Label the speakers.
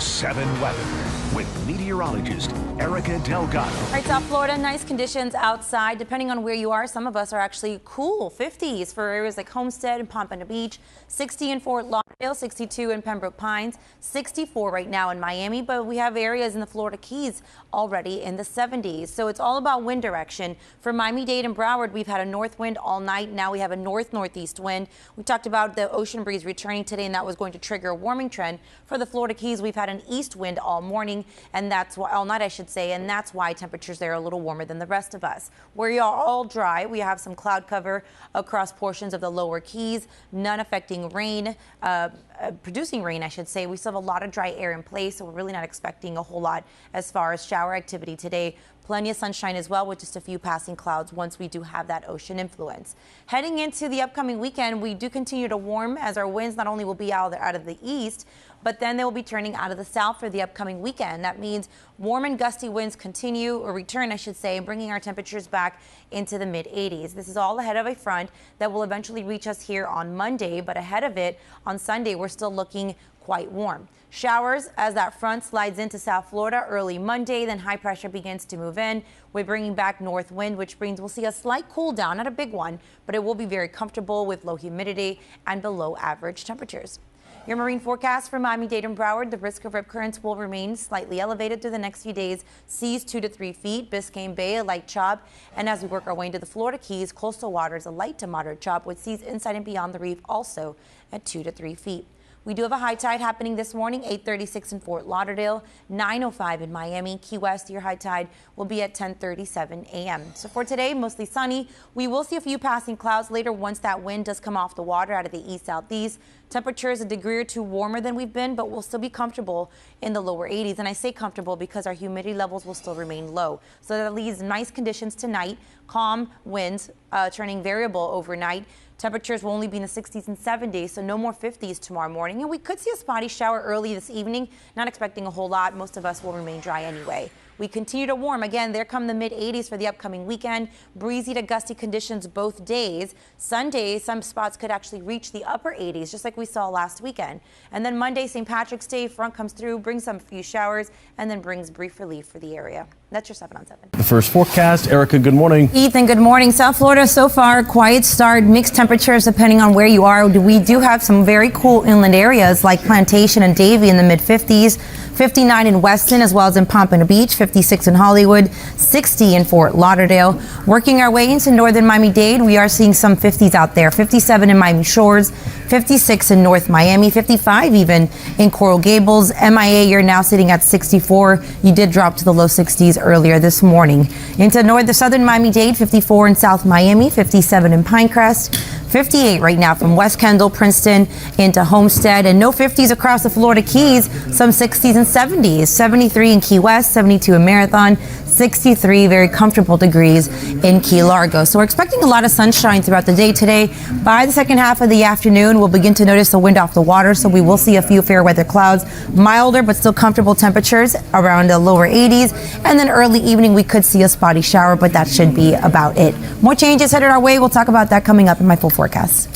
Speaker 1: 7 weather with meteorologist Erika Delgado.
Speaker 2: All right, South Florida, nice conditions outside. Depending on where you are, some of us are actually cool. 50s for areas like Homestead and Pompano Beach, 60 in Fort Lauderdale, 62 in Pembroke Pines, 64 right now in Miami, but we have areas in the Florida Keys already in the 70s. So it's all about wind direction. For Miami-Dade and Broward, we've had a north wind all night. Now we have a north-northeast wind. We talked about the ocean breeze returning today, and that was going to trigger a warming trend. For the Florida Keys, we've had an east wind all morning, and that's why all night, I should say, and that's why temperatures there are a little warmer than the rest of us. Where you are all dry, we have some cloud cover across portions of the lower Keys, none affecting rain, producing rain, I should say. We still have a lot of dry air in place, so we're really not expecting a whole lot as far as shower activity today. Plenty of sunshine as well, with just a few passing clouds once we do have that ocean influence. Heading into the upcoming weekend, we do continue to warm as our winds not only will be out of the east, but then they will be turning out of the south for the upcoming weekend. That means warm and gusty winds continue, or return, I should say, bringing our temperatures back into the mid-80s. This is all ahead of a front that will eventually reach us here on Monday, but ahead of it on Sunday, we're still looking quite warm. Showers as that front slides into South Florida early Monday, then high pressure begins to move in. We're bringing back north wind, which means we'll see a slight cool down, not a big one, but it will be very comfortable with low humidity and below average temperatures. Your marine forecast for Miami-Dade and Broward: the risk of rip currents will remain slightly elevated through the next few days. Seas 2 to 3 feet. Biscayne Bay a light chop, and as we work our way into the Florida Keys, coastal waters a light to moderate chop, with seas inside and beyond the reef also at 2 to 3 feet. We do have a high tide happening this morning, 8:36 in Fort Lauderdale, 9:05 in Miami. Key West, your high tide will be at 10:37 a.m. So for today, mostly sunny. We will see a few passing clouds later once that wind does come off the water out of the east-southeast. Temperatures a degree or two warmer than we've been, but we'll still be comfortable in the lower 80s. And I say comfortable because our humidity levels will still remain low. So that leaves nice conditions tonight. Calm winds turning variable overnight. Temperatures will only be in the 60s and 70s, so no more 50s tomorrow morning. And we could see a spotty shower early this evening. Not expecting a whole lot. Most of us will remain dry anyway. We continue to warm. Again, there come the mid-80s for the upcoming weekend. Breezy to gusty conditions both days. Sunday, some spots could actually reach the upper 80s, just like we saw last weekend. And then Monday, St. Patrick's Day, front comes through, brings some few showers, and then brings brief relief for the area. That's your 7 on 7.
Speaker 3: The first forecast. Erika, good morning.
Speaker 2: Ethan, good morning. South Florida so far, quiet start, mixed temperatures depending on where you are. We do have some very cool inland areas like Plantation and Davie in the mid-50s. 59 in Weston as well as in Pompano Beach, 56 in Hollywood, 60 in Fort Lauderdale. Working our way into northern Miami-Dade, we are seeing some 50s out there. 57 in Miami Shores, 56 in North Miami, 55 even in Coral Gables. MIA, you're now sitting at 64. You did drop to the low 60s earlier this morning. Into southern Miami-Dade, 54 in South Miami, 57 in Pinecrest. 58 right now from West Kendall, Princeton into Homestead, and no 50s across the Florida Keys, some 60s and 70s, 73 in Key West, 72 in Marathon, 63 very comfortable degrees in Key Largo. So we're expecting a lot of sunshine throughout the day today. By the second half of the afternoon, we'll begin to notice the wind off the water, so we will see a few fair weather clouds, milder but still comfortable temperatures around the lower 80s, and then early evening we could see a spotty shower, but that should be about it. More changes headed our way. We'll talk about that coming up in my full forecast.